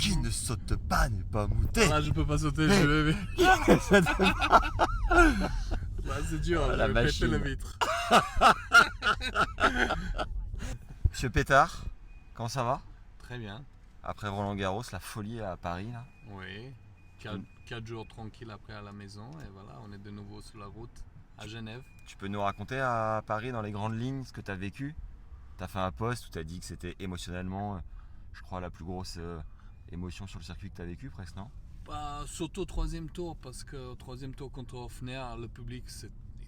Qui ne saute pas n'est pas mouté. Là, je peux pas sauter, je vais. Là, c'est dur, Oh, je la vais péter machine. la vitre. Monsieur Pétard, comment ça va? Très bien. Après Roland Garros, la folie à Paris là. Oui. 4 jours tranquilles après à la maison, et voilà, on est de nouveau sur la route à Genève. Tu peux nous raconter à Paris dans les grandes lignes ce que tu as vécu? Tu as fait un post où tu as dit que c'était émotionnellement, je crois, la plus grosse émotion sur le circuit que tu as vécu presque, non? Surtout au troisième tour, parce que au troisième tour contre Hoffner, le public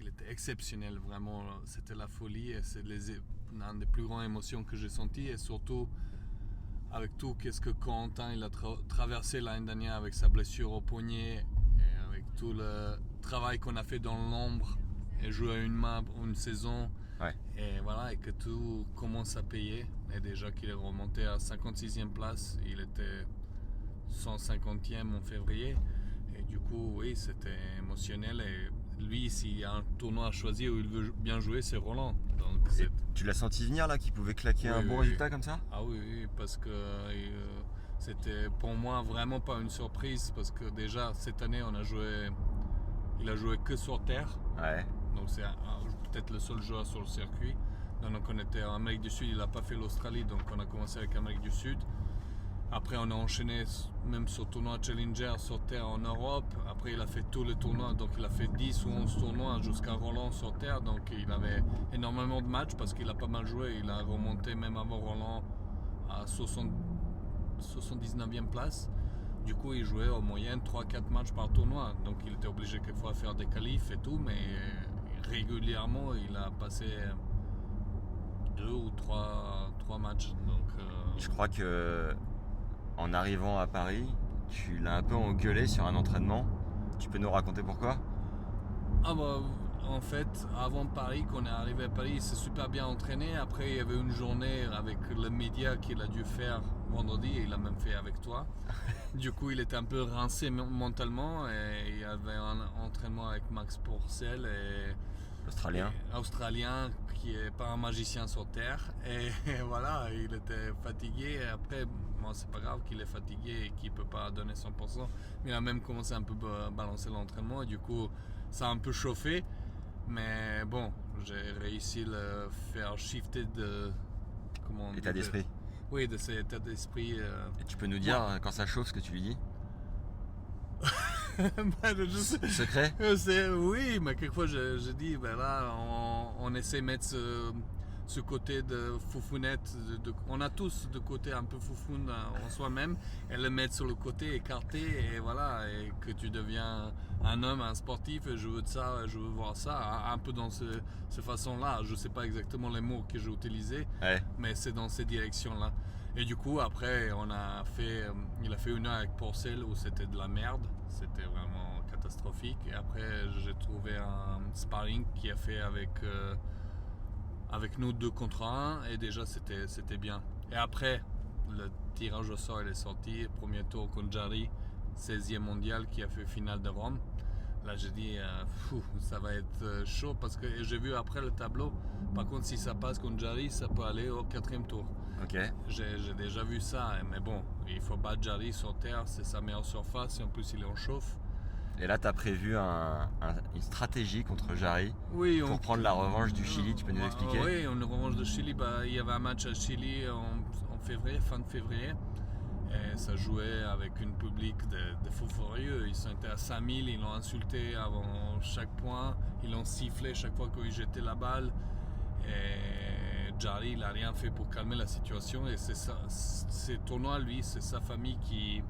il était exceptionnel, vraiment, c'était la folie et c'est l'une des plus grandes émotions que j'ai senties, et surtout avec tout qu'est-ce que Corentin il a traversé l'année dernière avec sa blessure au poignet et avec tout le travail qu'on a fait dans l'ombre et jouer à une main une saison. Ouais. Et voilà, et que tout commence à payer, et déjà qu'il est remonté à 56e place, il était 150e en février, et du coup oui, c'était émotionnel. Et lui, s'il y a un tournoi à choisir où il veut bien jouer, c'est Roland. Donc tu l'as senti venir là, qu'il pouvait claquer un bon résultat comme ça? Ah oui, parce que c'était pour moi vraiment pas une surprise, parce que déjà cette année il a joué que sur terre. Ouais. Donc c'est peut-être le seul joueur sur le circuit. Donc on était en Amérique du Sud, il n'a pas fait l'Australie, donc on a commencé avec l'Amérique du Sud. Après on a enchaîné même sur le tournoi Challenger sur terre en Europe. Après il a fait tous les tournois, donc il a fait 10 ou 11 tournois jusqu'à Roland sur terre. Donc il avait énormément de matchs parce qu'il a pas mal joué. Il a remonté même avant Roland à 79e place. Du coup il jouait en moyenne 3-4 matchs par tournoi. Donc il était obligé quelquefois à faire des qualifs et tout, mais régulièrement il a passé 2 ou 3 matchs. Donc, Je crois que en arrivant à Paris, tu l'as un peu engueulé sur un entraînement. Tu peux nous raconter pourquoi? En fait, avant Paris, quand on est arrivé à Paris, il s'est super bien entraîné. Après, il y avait une journée avec le média qu'il a dû faire vendredi, et il a même fait avec toi. Du coup, il était un peu rincé mentalement, et il y avait un entraînement avec Max Porcel et Australien qui est pas un magicien sur terre, et voilà, il était fatigué. Et après, bon, c'est pas grave qu'il est fatigué et qu'il peut pas donner 100%, mais il a même commencé un peu à balancer l'entraînement, et du coup ça a un peu chauffé, mais bon, j'ai réussi à le faire shifter état d'esprit. Oui, de cet état d'esprit. Et tu peux nous dire quand ça chauffe ce que tu lui dis? Secret? Oui, mais quelquefois je dis, ben là, on essaie de mettre ce côté de foufounette. On a tous de côté un peu foufoune en soi-même, et le mettre sur le côté écarté, et voilà, et que tu deviens un homme, un sportif, et je veux de ça, je veux voir ça, un peu dans cette façon-là. Je sais pas exactement les mots que j'ai utilisés, ouais. Mais c'est dans ces directions-là. Et du coup, après, il a fait une heure avec Porcel où c'était de la merde. C'était vraiment catastrophique. Et après, j'ai trouvé un sparring qui a fait avec nous 2 contre 1. Et déjà, c'était bien. Et après, le tirage au sort, il est sorti. Premier tour contre Jarry, 16e mondial, qui a fait finale de Rome. Là, j'ai dit, ça va être chaud, parce que j'ai vu après le tableau. Par contre, si ça passe contre Jarry, ça peut aller au 4e tour. Ok. J'ai déjà vu ça, mais bon, il faut battre Jarry sur terre, c'est sa meilleure surface, et en plus il est en chauffe. Et là, tu as prévu une stratégie contre Jarry pour prendre la revanche du Chili, tu peux nous expliquer? Oui, une revanche de Chili, il y avait un match à Chili en février, fin de février. Et ça jouait avec un public de fous furieux. Ils sont à 5000, ils l'ont insulté avant chaque point, ils l'ont sifflé chaque fois qu'il jetait la balle. Et Jarry, il n'a rien fait pour calmer la situation. Et c'est tournoi, lui, c'est sa famille qui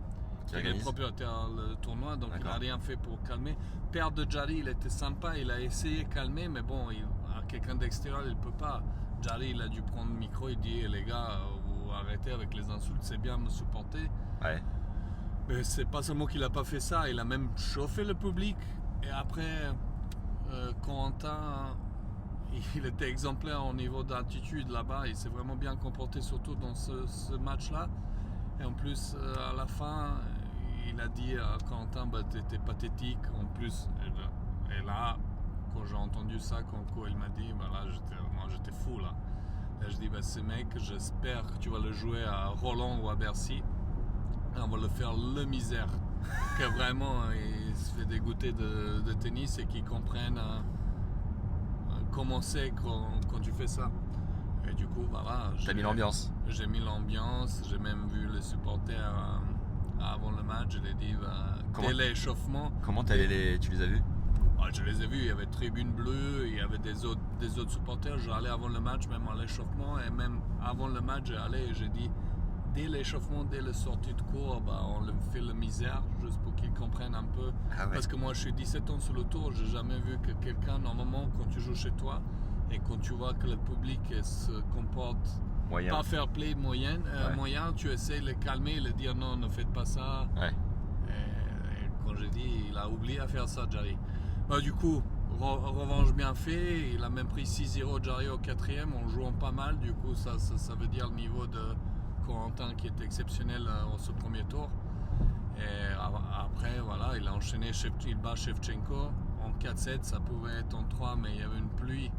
est le propriétaire du tournoi, donc il n'a rien fait pour calmer. Père de Jarry, il était sympa, il a essayé de calmer, mais bon, à quelqu'un d'extérieur, il ne peut pas. Jarry, il a dû prendre le micro et dire, les gars, arrêter avec les insultes, c'est bien me supporter. Ouais. Mais c'est pas seulement qu'il a pas fait ça, il a même chauffé le public. Et après, Corentin, il était exemplaire au niveau d'attitude là-bas, il s'est vraiment bien comporté, surtout dans ce match-là. Et en plus, à la fin, il a dit à Corentin, t'étais pathétique en plus. Et là, quand j'ai entendu ça, quand il m'a dit, là, j'étais fou là. Et je dis, ce mec, j'espère que tu vas le jouer à Roland ou à Bercy. En va le faire le misère. Que vraiment, il se fait dégoûter de tennis et qu'ils comprennent comment c'est quand tu fais ça. Et du coup, voilà. T'as mis l'ambiance. J'ai mis l'ambiance, j'ai même vu les supporters avant le match, je l'ai dit, dès l'échauffement. Comment tu les as vus? Je les ai vus, il y avait tribune bleue, il y avait des autres supporters. J'allais avant le match, même à l'échauffement, et même avant le match, j'ai dit, dès l'échauffement, dès la sortie de cours, on le fait le misère, juste pour qu'ils comprennent un peu. Ah ouais. Parce que moi, je suis 17 ans sur le tour, j'ai jamais vu que quelqu'un, normalement, quand tu joues chez toi, et quand tu vois que le public se comporte moyen. Pas fair play moyen, tu essaies de le calmer et de dire non, ne faites pas ça. Ouais. Et quand j'ai dit, il a oublié à faire ça, Jarry. Du coup, revanche bien fait, il a même pris 6-0 Jarry au 4e en jouant pas mal. Du coup, ça veut dire le niveau de Corentin qui était exceptionnel en ce premier tour. Et après, voilà, il a enchaîné, il bat Shevchenko en 4-7, ça pouvait être en 3, mais il y avait une pluie,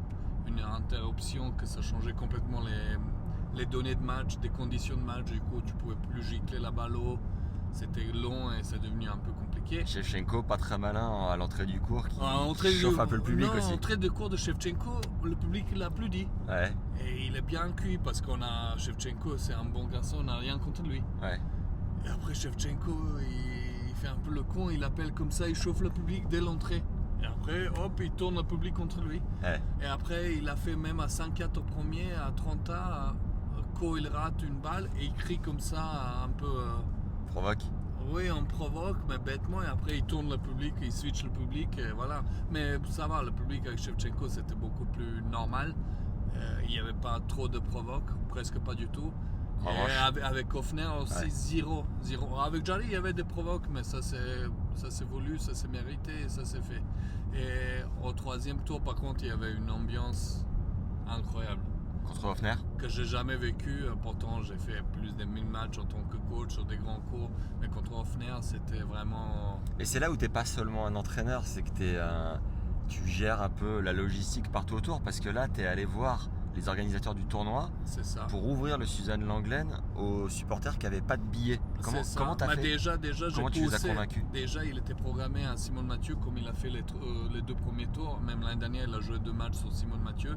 une interruption que ça changeait complètement les données de match, des conditions de match. Du coup, tu pouvais plus gicler la balle haut. C'était long et c'est devenu un peu compliqué. Shevchenko, pas très malin à l'entrée du cours, qui chauffe un peu le public aussi. En entrée de cours de Shevchenko, le public l'a applaudi. Ouais. Et il est bien cuit parce qu'on a Shevchenko, c'est un bon garçon, on n'a rien contre lui. Ouais. Et après Shevchenko, il fait un peu le con, il appelle comme ça, il chauffe le public dès l'entrée. Et après, hop, il tourne le public contre lui. Ouais. Et après, il a fait même à 5-4 au premier, à 30A, il rate une balle et il crie comme ça, un peu... Provoque. Oui, on provoque, mais bêtement, et après il tourne le public, il switch le public, et voilà. Mais ça va, le public avec Shevchenko, c'était beaucoup plus normal. Il n'y avait pas trop de provoque, presque pas du tout. Et avec Hofner aussi, zéro. Avec Jarry, il y avait des provoques, mais ça s'est voulu, ça s'est mérité, ça s'est fait. Et au troisième tour, par contre, il y avait une ambiance incroyable. Contre Hofner? Que j'ai jamais vécu. Pourtant, j'ai fait plus de 1000 matchs en tant que coach sur des grands cours. Mais contre Hofner, c'était vraiment... Et c'est là où tu n'es pas seulement un entraîneur, c'est que tu gères un peu la logistique partout autour. Parce que là, tu es allé voir les organisateurs du tournoi pour ouvrir le Suzanne Lenglen aux supporters qui n'avaient pas de billets. Comment tu as fait? Déjà, comment tu les as convaincus? Déjà, il était programmé à Simone Mathieu comme il a fait les 2 premiers tours. Même l'année dernière, il a joué 2 matchs sur Simone Mathieu.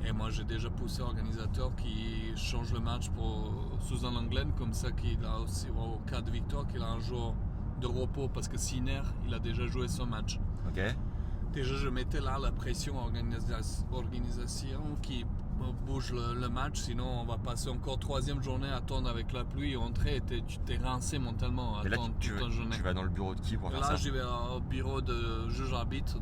Et moi, j'ai déjà poussé l'organisateur qui change le match pour Suzanne Lenglen, comme ça qu'il a aussi, au cas de victoire, qu'il a un jour de repos parce que Sinner, il a déjà joué son match. Ok. Déjà, je mettais là la pression à l'organisation qui bouge le match, sinon on va passer encore 3e journée à attendre avec la pluie et rentrer et tu t'es rincé mentalement à attendre toute la journée. Tu vas dans le bureau de qui pour faire ça? Là, je vais au bureau de juge arbitre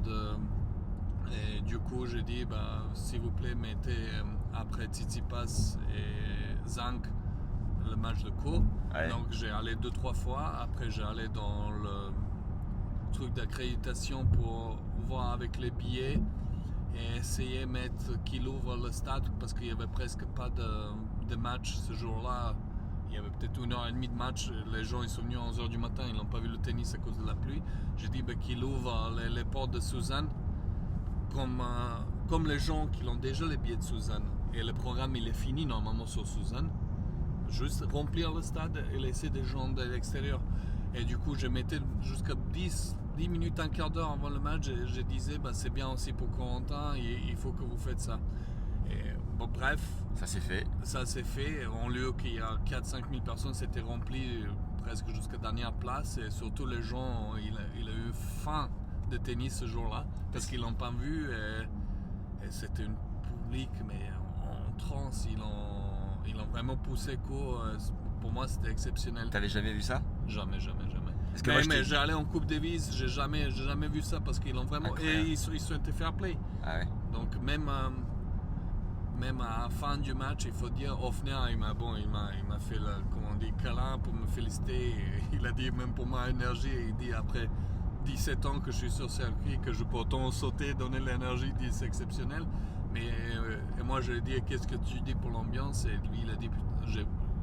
et du coup, j'ai dit, s'il vous plaît, mettez après Tsitsipas et Zhang le match de cours. Ouais. Donc, j'ai allé 2-3 fois. Après, j'ai allé dans le truc d'accréditation pour voir avec les billets et essayer de mettre qu'il ouvre le stade parce qu'il n'y avait presque pas de match ce jour-là. Il y avait peut-être 1h30 de match. Les gens ils sont venus à 11h du matin, ils n'ont pas vu le tennis à cause de la pluie. J'ai dit qu'il ouvre les portes de Suzanne. Comme les gens qui ont déjà les billets de Suzanne et le programme il est fini normalement sur Suzanne, juste remplir le stade et laisser des gens de l'extérieur. Et du coup je mettais jusqu'à 10 minutes, un quart d'heure avant le match et je disais c'est bien aussi pour Corentin, il faut que vous faites ça. Et bref, ça s'est fait. En lieu qu'il y a 4-5 000 personnes, c'était rempli presque jusqu'à dernière place et surtout les gens, il a eu faim de tennis ce jour-là parce qu'ils l'ont pas vu et c'était une public mais en transe, ils l'ont vraiment poussé pour moi c'était exceptionnel. T'avais jamais vu ça? Jamais. Mais j'ai allé en Coupe Davis, j'ai jamais vu ça parce qu'ils l'ont vraiment incroyable. Et ils sont été fair play. Ah ouais. Donc même à la fin du match, il faut dire Hofner il m'a fait câlin pour me féliciter et il a dit même pour ma énergie, il dit après 17 ans que je suis sur circuit, que je peux autant sauter, donner l'énergie, dit c'est exceptionnel. Mais et moi je lui ai dit qu'est-ce que tu dis pour l'ambiance et lui il a dit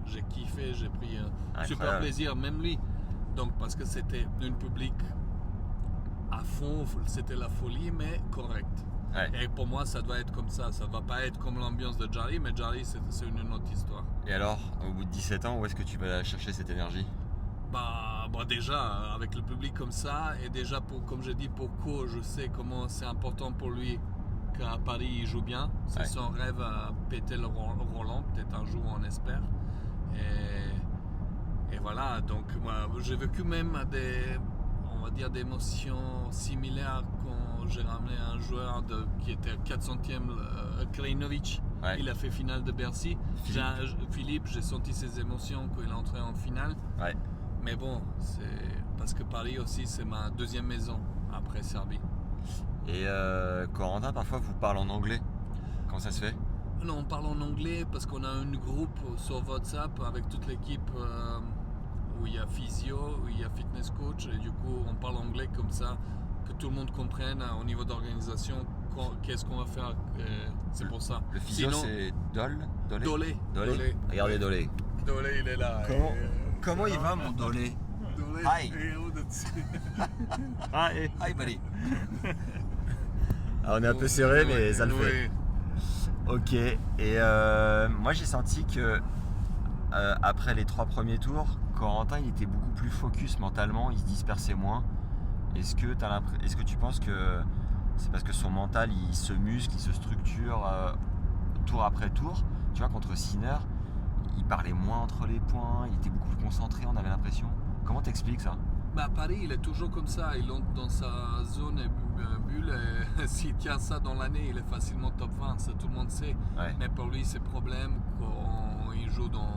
j'ai kiffé, j'ai pris un super plaisir, même lui. Donc parce que c'était une public à fond, c'était la folie mais correct. Ouais. Et pour moi ça doit être comme ça va pas être comme l'ambiance de Jarry, mais Jarry c'est une autre histoire. Et alors, au bout de 17 ans, où est-ce que tu vas chercher cette énergie? Déjà, avec le public comme ça, et déjà, comme je dis, pour Co, je sais comment c'est important pour lui qu'à Paris, il joue bien. C'est son rêve à péter le Roland, peut-être un jour, on espère. Et voilà, donc moi, j'ai vécu même des émotions similaires quand j'ai ramené un joueur qui était 400e, Krajinovic. Ouais. Il a fait finale de Bercy. Philippe, j'ai senti ses émotions quand il est entré en finale. Ouais. Mais bon, c'est parce que Paris aussi, c'est ma deuxième maison après Serbie. Et Corentin, parfois vous parlez en anglais. Comment ça se fait ? Non, on parle en anglais parce qu'on a un groupe sur WhatsApp avec toute l'équipe où il y a physio, où il y a fitness coach, et du coup on parle anglais comme ça, que tout le monde comprenne au niveau d'organisation qu'est-ce qu'on va faire. C'est pour ça. Le physio, c'est Dolé. Regardez Dolé. Dolé, il est là. Comment il va, mon Dolé? Hi. Hi, buddy. Alors, on est un peu serré, mais ça le fait. Ok. Et moi, j'ai senti que après les 3 premiers tours, Corentin, il était beaucoup plus focus mentalement, il se dispersait moins. Est-ce que tu penses que c'est parce que son mental, il se muscle, il se structure tour après tour? Tu vois, contre Sinner, il parlait moins entre les points, il était beaucoup plus concentré, on avait l'impression. Comment t'expliques ça? Paris, il est toujours comme ça, il entre dans sa zone bulle, et s'il tient ça dans l'année, il est facilement top 20, ça tout le monde sait. Ouais. Mais pour lui, c'est problème quand il joue dans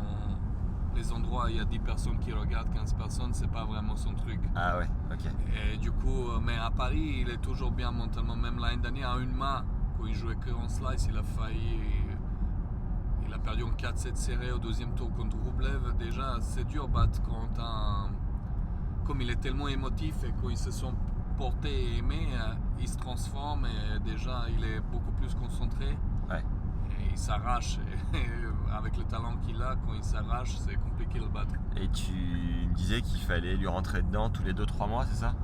les endroits où il y a 10 personnes qui regardent, 15 personnes, c'est pas vraiment son truc. Ah ouais, ok. Et du coup, mais à Paris, il est toujours bien mentalement, même l'année dernière, à une main, quand il jouait que en slice, il a failli... Il a perdu en 4-7 serré au deuxième tour contre Rublev. Déjà, c'est dur battre quand comme il est tellement émotif et quand ils se sont portés et aimés, il se transforme et déjà, il est beaucoup plus concentré. Ouais. Et il s'arrache. Et avec le talent qu'il a, quand il s'arrache, c'est compliqué de le battre. Et tu me disais qu'il fallait lui rentrer dedans tous les 2-3 mois, c'est ça?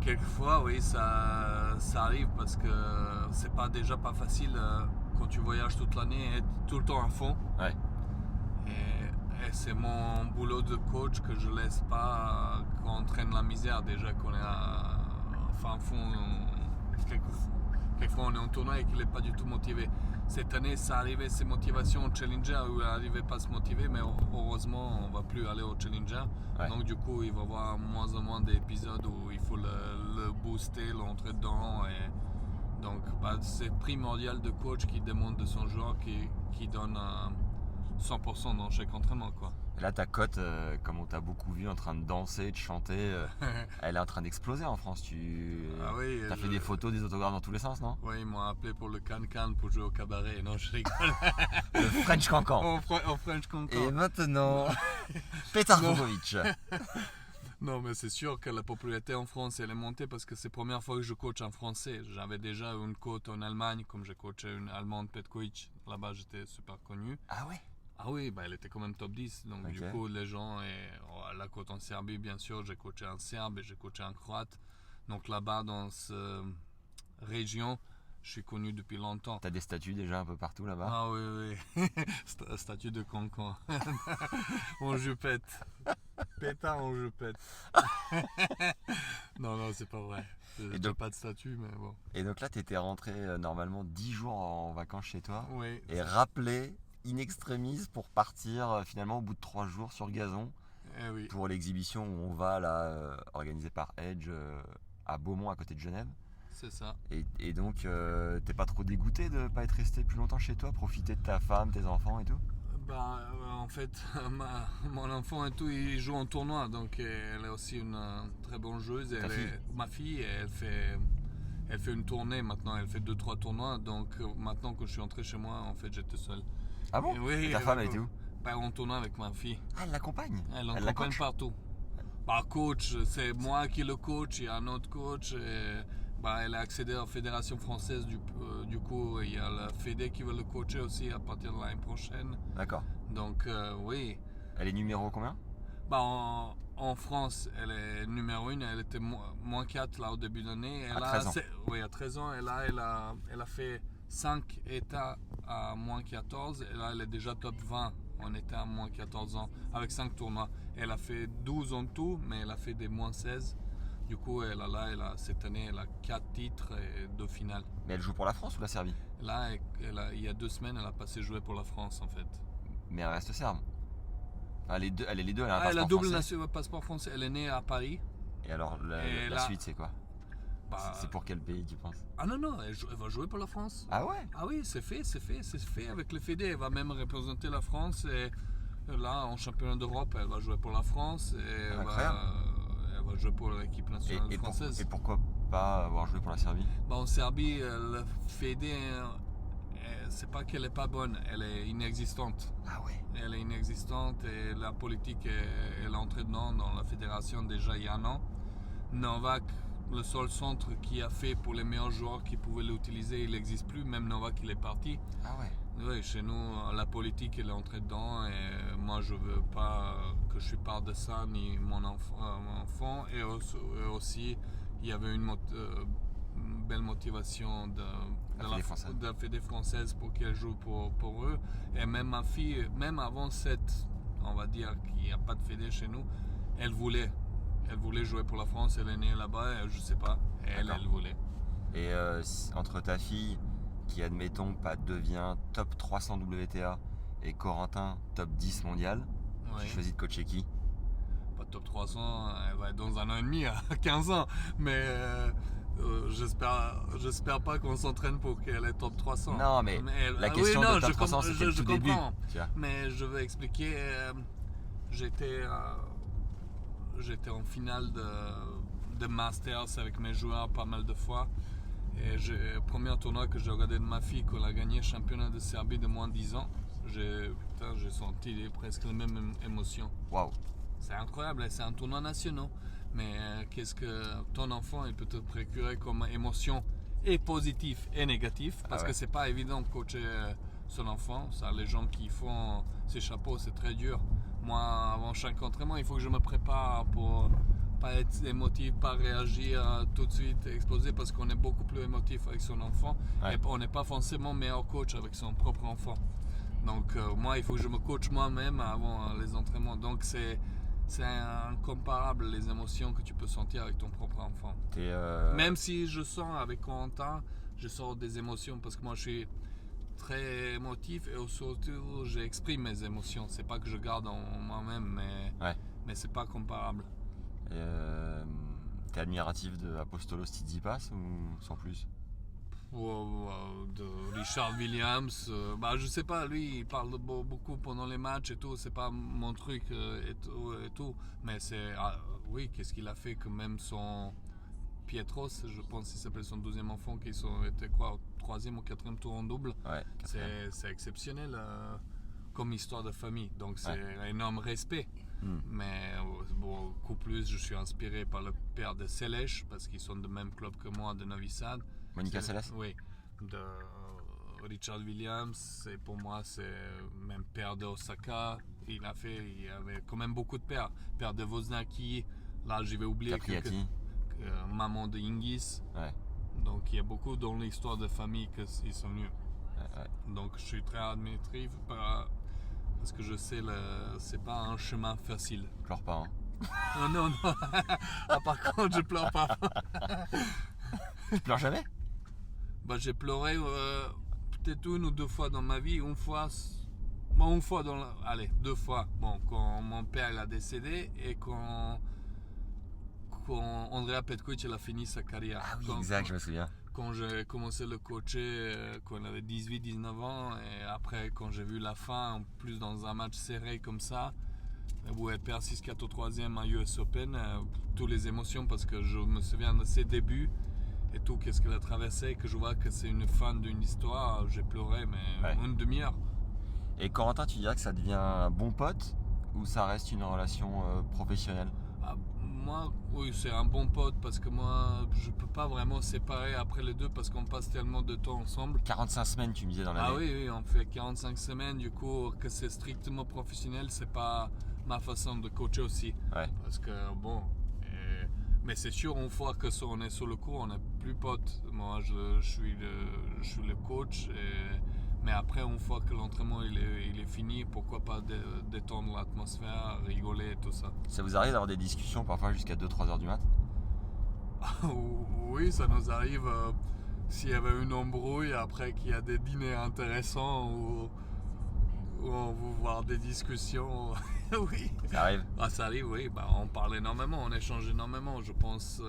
Quelquefois, oui, ça arrive parce que c'est déjà pas facile quand tu voyages toute l'année et être tout le temps à fond. Ouais. Et c'est mon boulot de coach que je laisse pas qu'on traîne la misère déjà qu'on est à fin fond. Quelquefois on est en tournoi et qu'il n'est pas du tout motivé. Cette année, ça arrivait ses motivations au Challenger où il n'arrivait pas à se motiver, mais heureusement, on ne va plus aller au Challenger. Ouais. Donc du coup, il va y avoir moins en moins d'épisodes où il faut le booster, l'entrer dedans. Et donc c'est primordial de coach qui demande de son joueur qui donne 100% dans chaque entraînement, quoi. Et là, ta cote, comme on t'a beaucoup vu en train de danser, de chanter, elle est en train d'exploser en France. Oui, t'as fait des photos, des autographes dans tous les sens, non? Oui, ils m'ont appelé pour le Can-Can pour jouer au cabaret. Non, je rigole. Le French Cancan. Au French Cancan. Et maintenant, Petar Bogovic. Non, mais c'est sûr que la popularité en France, elle est montée parce que c'est la première fois que je coach en français. J'avais déjà une cote en Allemagne, comme j'ai coaché une Allemande, Petkovic. Là-bas, j'étais super connu. Ah ouais? Ah oui, elle était quand même top 10. Donc du coup, les gens, la côte en Serbie, bien sûr, j'ai coaché un Serbe et j'ai coaché un Croate. Donc là-bas, dans cette région, je suis connu depuis longtemps. T'as des statues déjà un peu partout là-bas? Ah oui. Statue de Cancan. En jupette. Pétard en jupette. Non, c'est pas vrai. J'ai pas de statue, mais bon. Et donc là, t'étais rentré normalement 10 jours en vacances chez toi. Oui. Et rappelé in extremis pour partir finalement au bout de 3 jours sur gazon. Oui. Pour l'exhibition où on va là, organisée par Edge à Beaumont à côté de Genève. C'est ça. Et donc t'es pas trop dégoûté de pas être resté plus longtemps chez toi, profiter de ta femme, tes enfants et tout? En fait, mon enfant et tout, il joue en tournoi, donc elle est aussi une très bonne joueuse. Ma fille, elle fait une tournée maintenant, elle fait 2-3 tournois, donc maintenant que je suis entré chez moi, en fait, j'étais seul. Ah bon? Oui. Et ta femme, elle était où? En tournoi avec ma fille. Ah, elle l'accompagne? Elle l'accompagne partout. Coach, c'est moi qui le coach, il y a un autre coach. Elle a accédé à la Fédération française, du coup il y a la Fédé qui va le coacher aussi à partir de l'année prochaine. D'accord. Donc oui. Elle est numéro combien? En France, elle est numéro 1, elle était moins 4 là au début d'année. À 13 ans. Oui, à 13 ans, et là elle a fait 5 états à moins 14, et là elle est déjà top 20 en état à moins 14 ans, avec 5 tournois. Elle a fait 12 en tout, mais elle a fait des moins 16. Du coup, cette année, elle a 4 titres et 2 finales. Mais elle joue pour la France ou la Serbie? Là, il y a 2 semaines, elle a passé jouer pour la France en fait. Mais elle reste serbe. Enfin, les deux, elle a les deux, elle a un Elle a passeport double français. passeport français. Elle est née à Paris. Et alors, la suite, c'est quoi? C'est pour quel pays, tu penses? Ah non, elle va jouer pour la France. Ah ouais? Ah oui, c'est fait avec le Fédé. Elle va même représenter la France. Et là, en championnat d'Europe, elle va jouer pour la France. Et elle va jouer pour l'équipe nationale française. Et pourquoi pas avoir joué pour la Serbie? En Serbie, le Fédé, c'est pas qu'elle est pas bonne, elle est inexistante. Ah ouais? Elle est inexistante et la politique, elle est entrée dedans dans la fédération déjà il y a un an. Novak, le seul centre qui a fait pour les meilleurs joueurs qui pouvaient l'utiliser, il n'existe plus. Même Novak, il est parti. Ah ouais? Oui, chez nous, la politique, elle est entrée dedans et moi, je veux pas que je suis part de ça, ni mon enfant. Et aussi, il y avait une belle motivation de la Fédé française pour qu'elle joue pour eux. Et même ma fille, même avant on va dire qu'il n'y a pas de Fédé chez nous, elle voulait jouer pour la France, elle est née là-bas, et je sais pas, elle voulait. Et entre ta fille, qui admettons devient top 300 WTA, et Corentin, top 10 mondial, tu choisis de coacher qui? Pas top 300, elle va être dans un an et demi, à 15 ans, mais j'espère pas qu'on s'entraîne pour qu'elle est top 300. Non, mais la question de top 300, c'était le tout début. Mais je veux expliquer, j'étais en finale de Masters avec mes joueurs pas mal de fois. Et le premier tournoi que j'ai regardé de ma fille, qu'on a gagné championnat de Serbie de moins de 10 ans, j'ai senti presque les mêmes émotions. Waouh! C'est incroyable, c'est un tournoi national. Mais qu'est-ce que ton enfant il peut te procurer comme émotion, et positif et négatif, parce que c'est pas évident de coacher son enfant. Ça, les gens qui font ces chapeaux, c'est très dur. Moi, avant chaque entraînement, il faut que je me prépare pour pas être émotif, pas réagir tout de suite, exploser, parce qu'on est beaucoup plus émotif avec son enfant et on n'est pas forcément meilleur coach avec son propre enfant. Donc moi, il faut que je me coach moi-même avant les entraînements. Donc c'est incomparable les émotions que tu peux sentir avec ton propre enfant. Même si je sens avec Corentin, je sors des émotions parce que moi je suis très émotif et surtout j'exprime mes émotions. C'est pas que je garde en moi-même, mais c'est pas comparable. T'es admiratif de Apostolos Tsitsipas ou sans plus? De Richard Williams, je sais pas, lui il parle beaucoup pendant les matchs et tout, c'est pas mon truc et tout, mais oui, qu'est-ce qu'il a fait que même son Pietros, je pense qu'il s'appelle son deuxième enfant, qui était au 3e ou 4e tour en double, c'est exceptionnel comme histoire de famille, donc c'est un énorme respect. Mais beaucoup plus, je suis inspiré par le père de Seles, parce qu'ils sont du même club que moi, de Novi Sad. Monica Seles? Oui, de Richard Williams, et pour moi c'est même père de Osaka. Il y avait quand même beaucoup de pères. Père de Wozniacki, là je vais oublier maman de Hingis. Donc il y a beaucoup dans l'histoire de famille qu'ils sont venus. Donc je suis très admiratif parce que je sais c'est pas un chemin facile. Pleure pas, hein? Non. Par contre je pleure pas. Tu pleures jamais? J'ai pleuré peut-être 1 ou 2 fois dans ma vie. Une fois deux fois. Quand mon père a décédé et quand Andrea Petkovic a fini sa carrière. Ah oui, exact, je me souviens. Quand j'ai commencé à le coacher, quand il avait 18-19 ans, et après quand j'ai vu la fin, en plus dans un match serré comme ça, où elle perd 6-4 au 3e à US Open, toutes les émotions, parce que je me souviens de ses débuts et tout, qu'est-ce qu'elle a traversé, que je vois que c'est une fin d'une histoire, j'ai pleuré, mais une demi-heure. Et Corentin, tu dirais que ça devient un bon pote ou ça reste une relation professionnelle? Moi, oui, c'est un bon pote, parce que moi, je peux pas vraiment séparer après les deux, parce qu'on passe tellement de temps ensemble. 45 semaines, tu me disais dans l'année. Ah oui, on fait 45 semaines, du coup, que c'est strictement professionnel, c'est pas ma façon de coacher aussi. Parce que, mais c'est sûr, une fois que on est sur le court, on n'est plus potes. Moi, je suis le coach, Mais après, une fois que l'entraînement il est fini, pourquoi pas détendre l'atmosphère, rigoler, tout ça. Ça vous arrive d'avoir des discussions parfois jusqu'à 2-3 heures du mat? Oui, ça nous arrive s'il y avait une embrouille, après qu'il y a des dîners intéressants où on veut voir des discussions. Oui. Ça arrive? Ça arrive, oui. On parle énormément, on échange énormément. Je pense.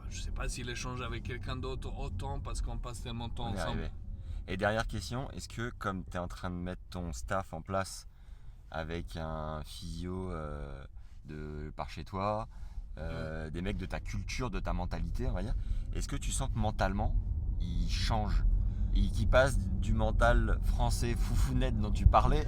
Je sais pas s'il échange avec quelqu'un d'autre autant parce qu'on passe tellement de temps ensemble. Arrivé. Et dernière question, est-ce que comme tu es en train de mettre ton staff en place avec un physio par chez toi, des mecs de ta culture, de ta mentalité, on va dire, est-ce que tu sens que mentalement, ils changent et qu'ils passent du mental français foufounette dont tu parlais?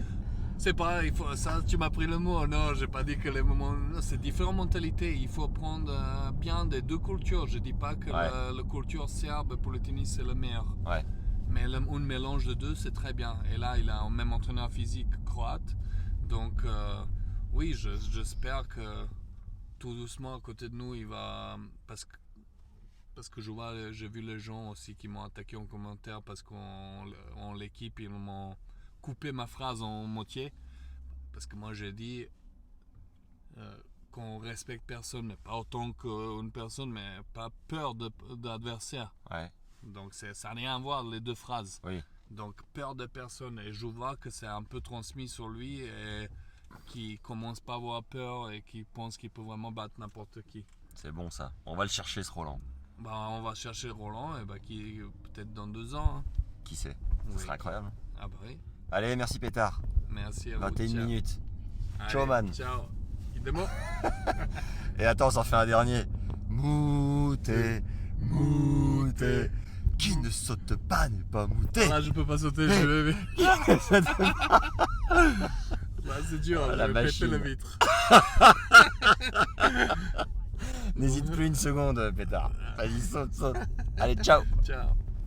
C'est pas, ça tu m'as pris le mot, non, j'ai pas dit que les moments, c'est différentes mentalités, il faut prendre bien des deux cultures, je dis pas que la culture serbe pour le tennis c'est le meilleur, mais un mélange de deux c'est très bien, et là il a un même entraîneur physique croate, donc oui, j'espère que tout doucement à côté de nous il va, parce que j'ai vu les gens aussi qui m'ont attaqué en commentaire parce qu'en l'équipe ils m'ont coupé ma phrase en moitié parce que moi j'ai dit qu'on respecte personne, mais pas autant qu'une personne, mais pas peur d'adversaire. Donc ça n'a rien à voir les deux phrases. Donc peur de personne, et je vois que c'est un peu transmis sur lui et qui commence pas à avoir peur et qui pense qu'il peut vraiment battre n'importe qui. C'est bon ça, on va le chercher ce Roland. On va chercher Roland et qui peut-être dans 2 ans. Hein. Qui sait, ce serait incroyable. Oui. Allez, merci Pétard. Merci à vous. 21 minutes. Allez, ciao man. Ciao. Et attends, on s'en fait un dernier. Mouté, mouté. Qui ne saute pas n'est pas mouté. Je peux pas sauter, je vais. C'est dur, je vais péter la vitre. N'hésite plus une seconde, Pétard. Vas-y, saute. Allez, ciao. Ciao.